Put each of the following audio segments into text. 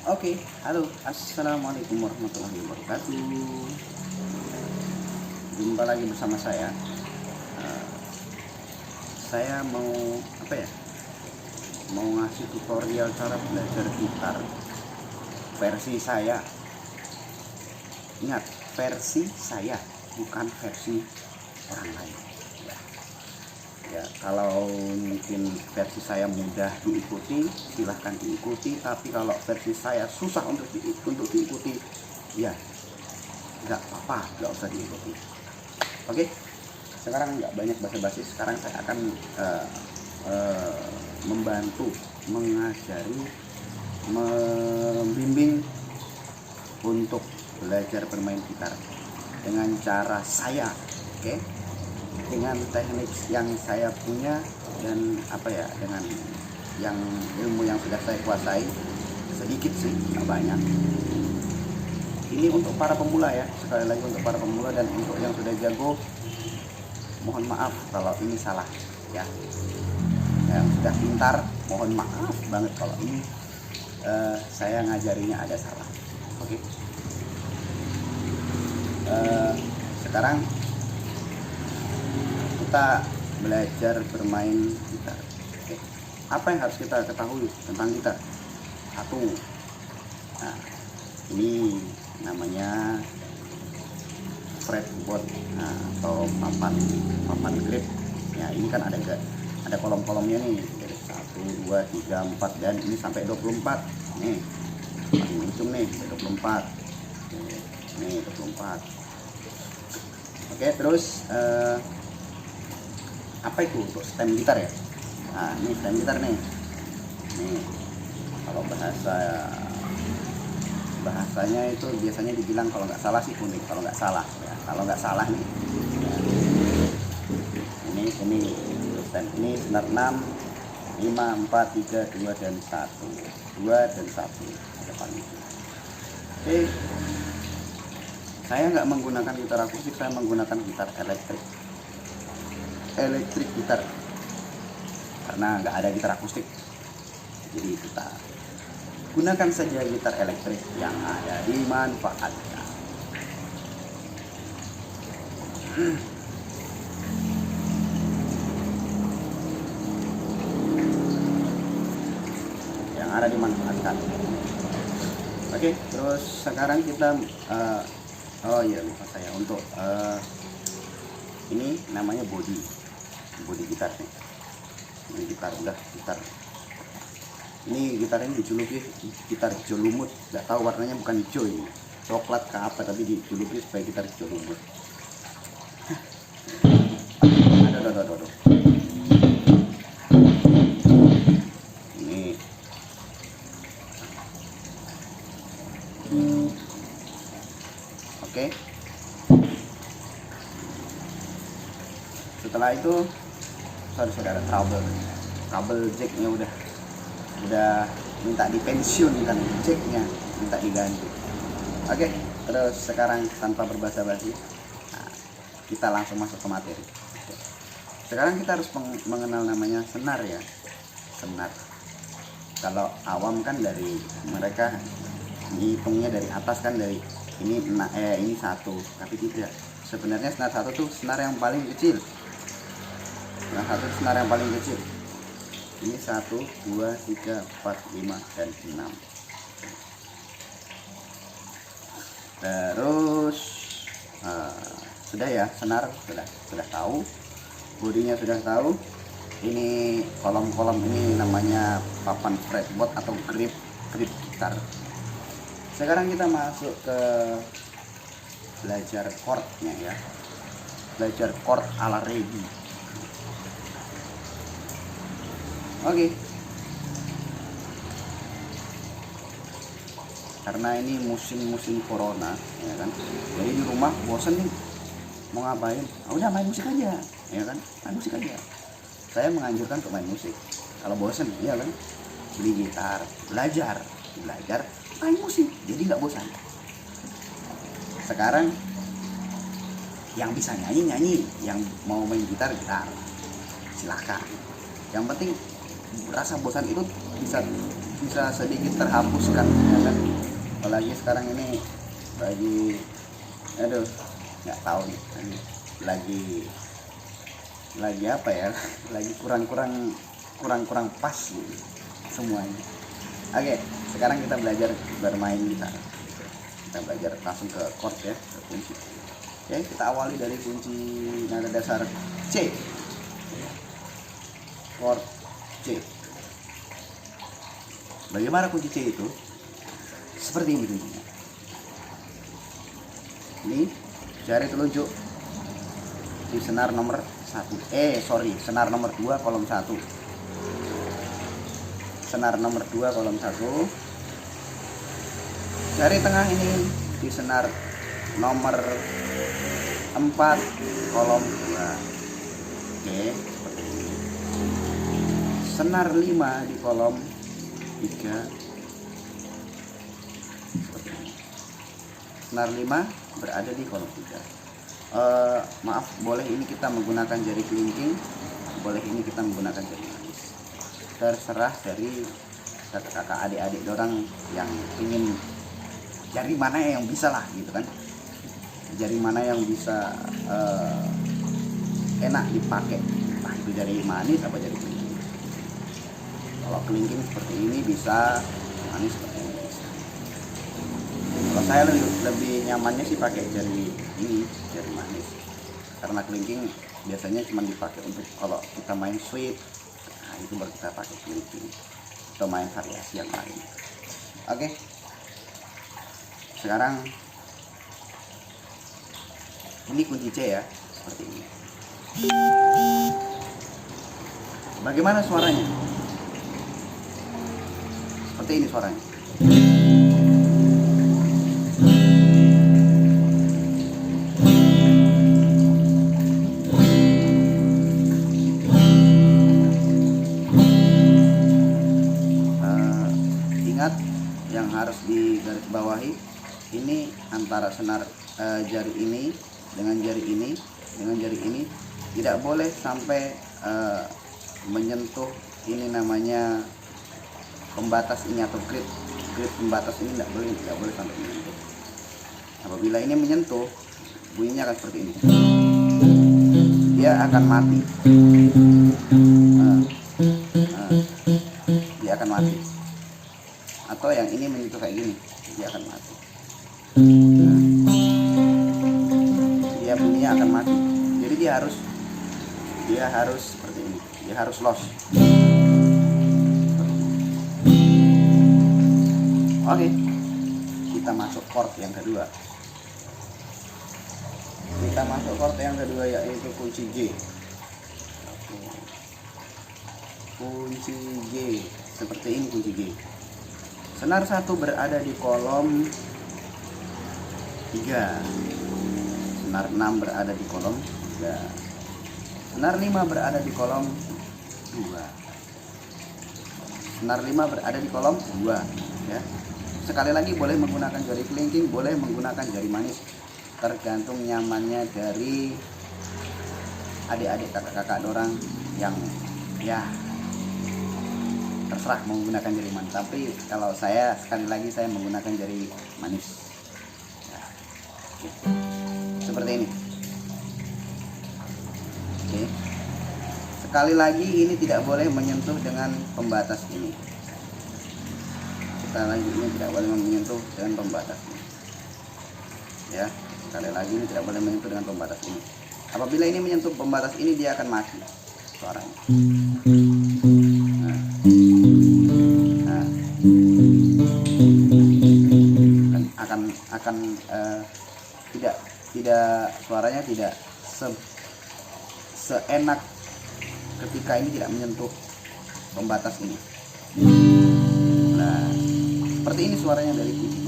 Oke, halo, assalamualaikum warahmatullahi wabarakatuh. Jumpa lagi bersama saya. Eh, saya mau apa ya? Mau ngasih tutorial cara belajar gitar versi saya. Ingat, versi saya, bukan versi orang lain. Ya, kalau mungkin versi saya mudah diikuti, silahkan diikuti. Tapi kalau versi saya susah untuk diikuti, ya nggak apa-apa, nggak usah diikuti. Oke, sekarang nggak banyak basa-basi. Sekarang saya akan membantu, mengajari, membimbing untuk belajar bermain gitar dengan cara saya. Oke, dengan teknik yang saya punya dan dengan yang ilmu yang sudah saya kuasai, sedikit sih, nggak banyak. Ini untuk para pemula ya, sekali lagi untuk para pemula. Dan untuk yang sudah jago, mohon maaf kalau ini salah ya. Yang sudah pintar, mohon maaf banget kalau ini saya ngajarinya ada salah. Oke. Sekarang kita belajar bermain gitar. Oke. Apa yang harus kita ketahui tentang gitar? Satu, nah, ini namanya fretboard, atau papan grip. Ya, ini kan ada kolom-kolomnya nih, dari 1, 2, 3, 4, dan ini sampai 24. Nih, paling ujung nih 24. Nih 24. Oke, terus apa itu untuk stem gitar ya? Nah, ini stem gitar nih. Nih, kalau bahasanya itu biasanya dibilang, kalau nggak salah sih kuning, kalau nggak salah ya. Kalau nggak salah nih, ya. Ini stem ini senar 6, 5, 4, 3, 2 dan 1, 2 dan 1 depan itu. Oke, saya nggak menggunakan gitar akustik, saya menggunakan gitar elektrik gitar, karena nggak ada gitar akustik. Jadi kita gunakan saja gitar elektrik yang ada dimanfaatkan. Yang ada dimanfaatkan. Oke, terus sekarang kita oh iya, lupa saya untuk ini namanya body gitar nih. Ini gitar ini gitar ini dijuluki gitar hijau lumut. Nggak tahu warnanya, bukan hijau, ini coklat ke apa, tapi dijuluki sebagai gitar hijau lumut. Aduh. Ini oke. Setelah itu sudah ada kabel jacknya udah minta dipensiun, kan jacknya minta diganti. Oke, terus sekarang tanpa berbasa-basi, kita langsung masuk ke materi. Oke. Sekarang kita harus mengenal namanya senar ya. Senar, kalau awam kan dari mereka dihitungnya dari atas kan, dari ini satu, tapi tidak. Sebenarnya senar satu tuh senar yang paling kecil. Nah, satu senar yang paling kecil. Ini 1, 2, 3, 4, 5, dan 6. Terus sudah ya, senar sudah tahu, bodinya sudah tahu. Ini kolom-kolom ini namanya papan fretboard atau grip gitar. Sekarang kita masuk ke belajar chordnya ya. Belajar chord ala reggae. Oke. Karena ini musim corona ya kan, jadi di rumah bosen nih, mau ngapain? Udah main musik aja ya kan, main musik aja. Saya menganjurkan untuk main musik. Kalau bosen ya kan, beli gitar, belajar main musik, jadi nggak bosan. Sekarang yang bisa nyanyi, yang mau main gitar, silakan. Yang penting rasa bosan itu bisa bisa sedikit terhapuskan, ya kan? Apalagi sekarang ini aduh, nggak tahu nih, lagi apa ya, lagi kurang pas gitu semuanya. Oke, sekarang kita belajar bermain gitar. Kita belajar langsung ke chord ya, ke kunci. Oke, kita awali dari kunci nada dasar C. Chord C. Bagaimana kunci C itu? Seperti ini kuncinya. Ini jari telunjuk di senar nomor 1. Senar nomor 2 kolom 1. Senar nomor 2 kolom 1. Jari tengah ini di senar nomor 4 kolom 2. Oke, seperti ini. Senar 5 di kolom 3. Seperti ini. Senar 5 berada di kolom 3. Maaf, boleh ini kita menggunakan jari kelingking, boleh ini kita menggunakan jari manis. Terserah dari kakak-kakak, adik-adik dorang yang ingin jari mana yang bisa lah gitu kan, jari mana yang bisa enak dipakai, nah itu jari manis apa jari kelingking. Kalau kelingking seperti ini bisa, manis seperti ini bisa. Kalau saya lebih nyamannya sih pakai jari ini, jari manis, karena kelingking biasanya cuma dipakai untuk kalau kita main sweep, nah itu baru kita pakai kelingking atau main variasi yang lain. Oke. Sekarang ini kunci C ya, seperti ini. Bagaimana suaranya? Seperti ini suaranya. Ingat yang harus digarisbawahi, ini antara senar jari ini dengan jari ini dengan jari ini tidak boleh sampai menyentuh ini namanya pembatas ini atau grid pembatas ini, tidak boleh sampai menyentuh. Apabila ini menyentuh, bunyinya akan seperti ini, dia akan mati. Dia akan mati. Atau yang ini menyentuh kayak gini, dia akan mati. Dia bunyinya akan mati. Jadi dia harus seperti ini, dia harus loss. Oke, kita masuk chord yang kedua. Yaitu kunci G. Kunci G seperti ini kunci G. Senar 1 berada di kolom 3. Senar 6 berada di kolom 3. Senar 5 berada di kolom 2. Senar 5 berada di kolom 2 ya. Sekali lagi, boleh menggunakan jari kelingking, boleh menggunakan jari manis, tergantung nyamannya dari adik-adik, kakak-kakak dorang yang ya terserah mau menggunakan jari manis. Tapi kalau saya, sekali lagi saya menggunakan jari manis ya, gitu. Seperti ini. Oke. Sekali lagi, ini tidak boleh menyentuh dengan pembatas ini. Sekali lagi, ini tidak boleh menyentuh dengan pembatas ini ya. Sekali lagi, ini tidak boleh menyentuh dengan pembatas ini. Apabila ini menyentuh pembatas ini, dia akan mati suaranya. Tidak suaranya tidak seenak ketika ini tidak menyentuh pembatas ini. Nah, seperti ini suaranya dari kunci G.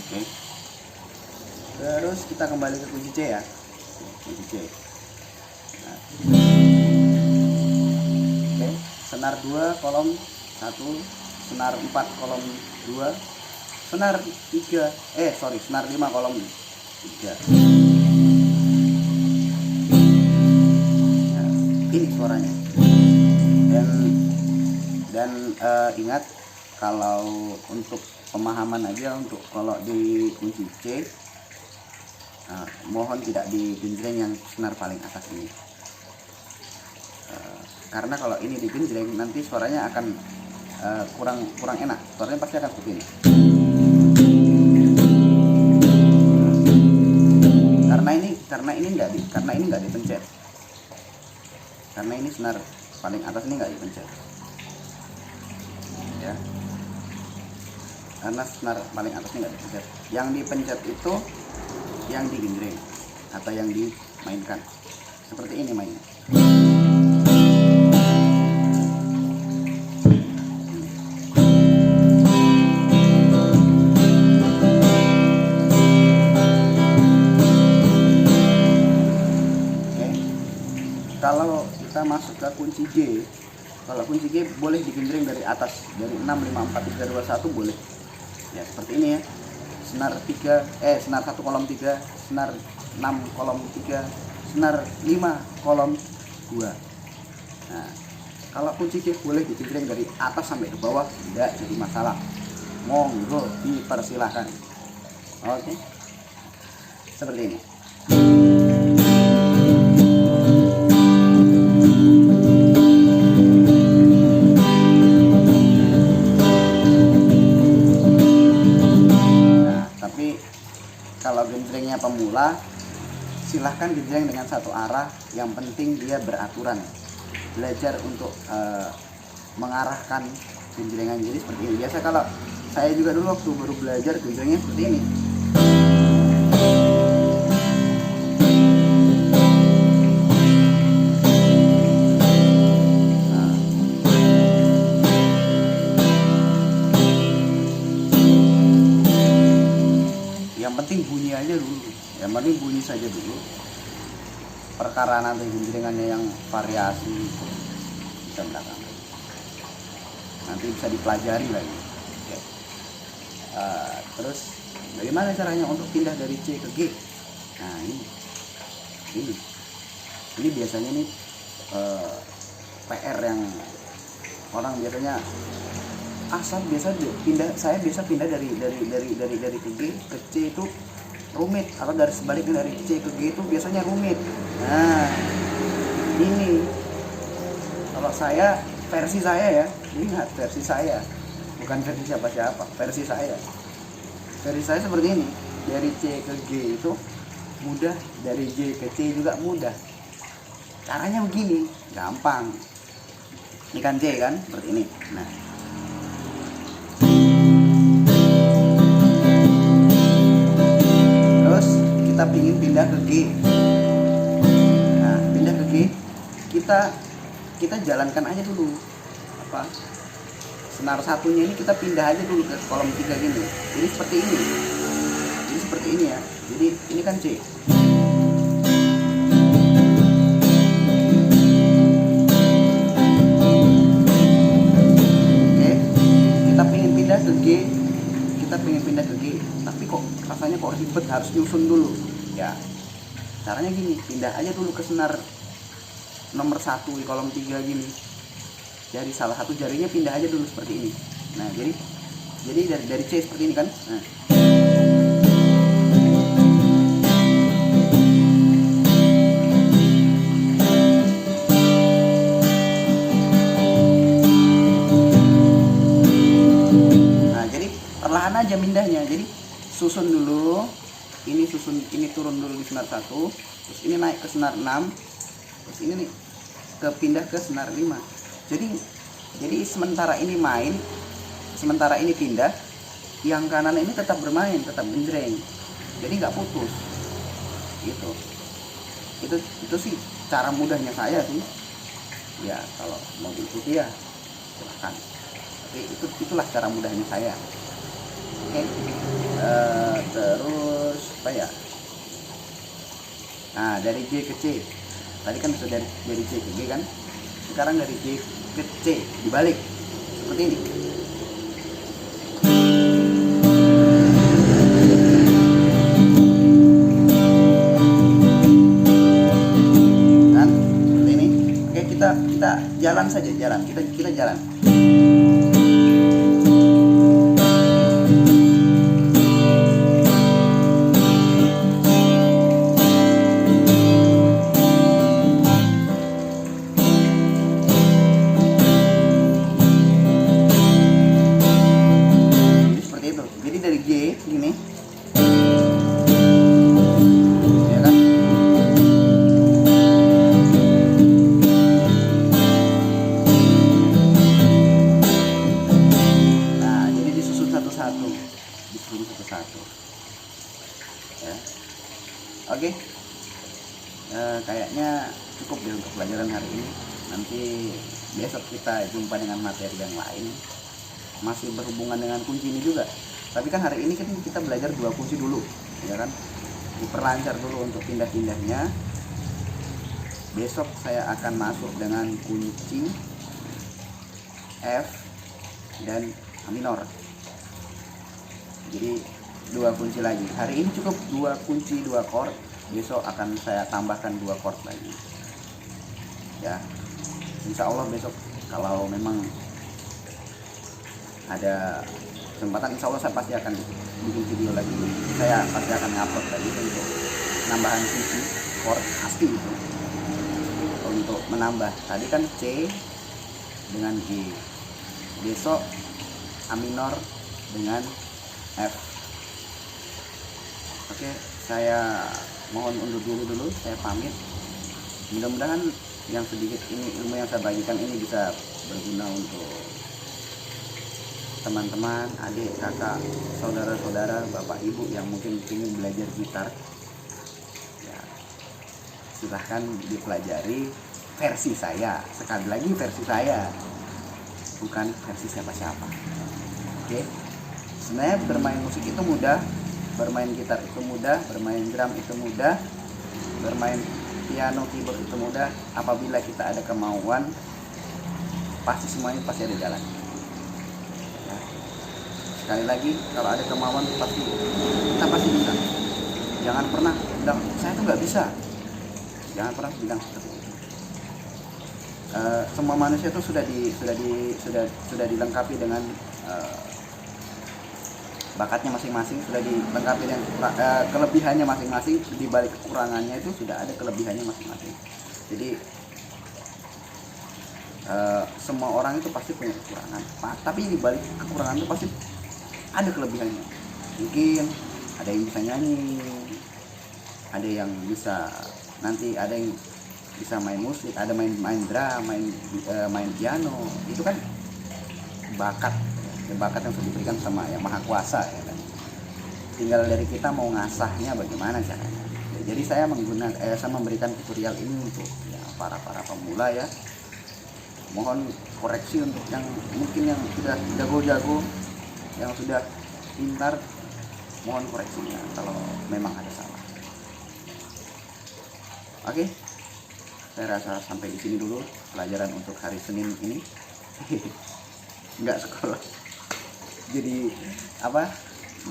Oke. Terus kita kembali ke kunci C ya. Kunci C. Nah. Oke, senar 2 kolom 1, senar 4 kolom 2, senar 3 senar 5 kolom 3. Nah, ini suaranya. Dan ingat, kalau untuk pemahaman aja, untuk kalau di kunci C, mohon tidak digenjreng yang senar paling atas ini, karena kalau ini digenjreng nanti suaranya akan kurang enak, suaranya pasti akan seperti ini. Karena ini nggak dipencet, karena ini senar paling atas ini nggak dipencet ya, karena senar paling atas ini nggak dipencet. Yang dipencet itu yang digenjreng atau yang dimainkan, seperti ini mainnya. Kalau kita masuk ke kunci G, kalau kunci G boleh digenjreng dari atas, dari 6, 5, 4, 3, 2, 1 boleh. Ya, seperti ini ya. Senar 1 kolom 3, senar 6 kolom 3, senar 5 kolom 2. Nah, kalau kunci G boleh digenjreng dari atas sampai ke bawah, tidak jadi masalah. Monggo dipersilahkan. Oke. Seperti ini. Kalau genjrengnya pemula, silahkan genjreng dengan satu arah, yang penting dia beraturan. Belajar untuk mengarahkan genjrengan, jadi seperti ini. Biasa kalau saya juga dulu waktu baru belajar genjrengnya seperti ini. Yang penting bunyi aja dulu, yang penting bunyi saja dulu. Perkara nanti genjrengannya yang variasi bisa belakangan, nanti bisa dipelajari lagi. Oke. Terus bagaimana caranya untuk pindah dari C ke G? Nah, ini biasanya nih PR yang orang biasanya saya biasa pindah dari ke G ke C itu rumit, atau dari sebaliknya dari C ke G itu biasanya rumit. Nah, ini kalau versi saya ya, ingat versi saya, bukan versi siapa-siapa, versi saya seperti ini. Dari C ke G itu mudah, dari G ke C juga mudah. Caranya begini, gampang. Ini kan C kan, seperti ini. Nah, kita ingin pindah ke G. Nah, pindah ke G, kita jalankan aja dulu senar satunya ini, kita pindah aja dulu ke kolom 3 gini. Jadi seperti ini ya. Jadi ini kan C. Oke, kita pengen pindah ke G, tapi kok rasanya kok ribet, harus nyusun dulu ya. Caranya gini, pindah aja dulu ke senar nomor 1 di kolom 3 gini. Jadi salah satu jarinya pindah aja dulu seperti ini. Nah, jadi dari C seperti ini kan. Nah, jadi perlahan aja mindahnya. Jadi susun dulu, ini turun dulu di senar 1, terus ini naik ke senar 6, terus ini nih pindah ke senar 5. Jadi sementara ini main, sementara ini pindah, yang kanan ini tetap bermain, tetap genjreng, jadi nggak putus gitu. Itu sih cara mudahnya saya sih ya. Kalau mau diikuti ya silahkan, tapi itulah cara mudahnya saya. Oke. Terus apa ya, nah dari G ke C tadi kan sudah dari C ke G kan, sekarang dari G ke C dibalik seperti ini. Jadi dari G gini, ya kan? Nah, jadi disusun satu-satu, ya. Oke, kayaknya cukup deh untuk pelajaran hari ini. Nanti besok kita jumpa dengan materi yang lain, masih berhubungan dengan kunci ini juga. Tapi kan hari ini kan kita belajar 2 kunci dulu, ya kan? Diperlancar dulu untuk pindah-pindahnya. Besok saya akan masuk dengan kunci F dan A minor. Jadi 2 kunci lagi. Hari ini cukup 2 kunci 2 chord. Besok akan saya tambahkan 2 chord lagi. Ya, insya Allah besok kalau memang ada kesempatan, insya Allah saya pasti akan bikin video lagi. Saya pasti akan upload lagi untuk penambahan kunci chord pasti itu. Untuk menambah tadi kan C dengan G, besok A minor dengan F. Oke, saya mohon undur dulu, saya pamit. Mudah-mudahan yang sedikit ini, ilmu yang saya bagikan ini bisa berguna untuk teman-teman, adik, kakak, saudara-saudara, bapak, ibu yang mungkin ingin belajar gitar. Ya, silahkan dipelajari versi saya. Sekali lagi versi saya, bukan versi siapa-siapa. Oke, sebenarnya bermain musik itu mudah, bermain gitar itu mudah, bermain drum itu mudah, bermain piano, keyboard itu mudah. Apabila kita ada kemauan, pasti semuanya pasti ada jalan. Ya. Sekali lagi, kalau ada kemauan pasti kita pasti bisa. Jangan pernah bilang saya tuh nggak bisa. Jangan pernah bilang seperti itu. Semua manusia itu sudah dilengkapi dengan bakatnya masing-masing, sudah dilengkapi dengan kelebihannya masing-masing. Di balik kekurangannya itu sudah ada kelebihannya masing-masing. Jadi semua orang itu pasti punya kekurangan, tapi di balik kekurangan itu pasti ada kelebihannya. Mungkin ada yang bisa nyanyi, ada yang bisa, nanti ada yang bisa main musik, ada main drum, main piano. Itu kan bakat yang sudah diberikan sama yang maha kuasa, ya kan? Tinggal dari kita mau ngasahnya bagaimana caranya. Ya, jadi saya memberikan tutorial ini untuk ya, para pemula ya. Mohon koreksi untuk yang mungkin yang sudah jago-jago, yang sudah pintar, mohon koreksinya kalau memang ada salah. Oke, saya rasa sampai di sini dulu pelajaran untuk hari Senin ini. Nggak sekolah, jadi apa?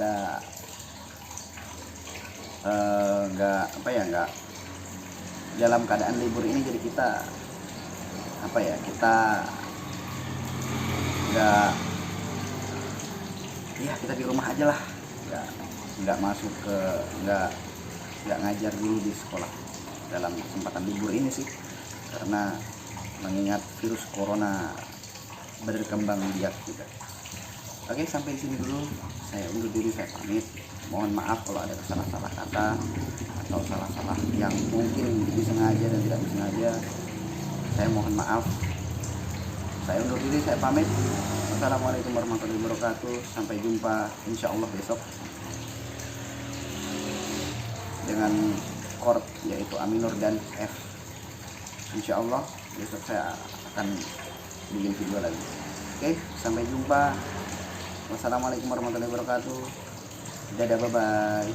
Nggak dalam keadaan libur ini, jadi kita kita di rumah aja lah, nggak ngajar dulu di sekolah dalam kesempatan libur ini sih, karena mengingat virus corona berkembang biak juga. Oke, sampai di sini dulu, saya undur diri, saya pamit. Mohon maaf kalau ada salah kata atau salah yang mungkin disengaja dan tidak disengaja. Saya mohon maaf. Saya undur diri, saya pamit. Wassalamualaikum warahmatullahi wabarakatuh. Sampai jumpa insya Allah besok dengan chord yaitu A minor dan F. Insya Allah besok saya akan bikin video lagi. Oke, sampai jumpa. Wassalamualaikum warahmatullahi wabarakatuh. Dadah, bye bye.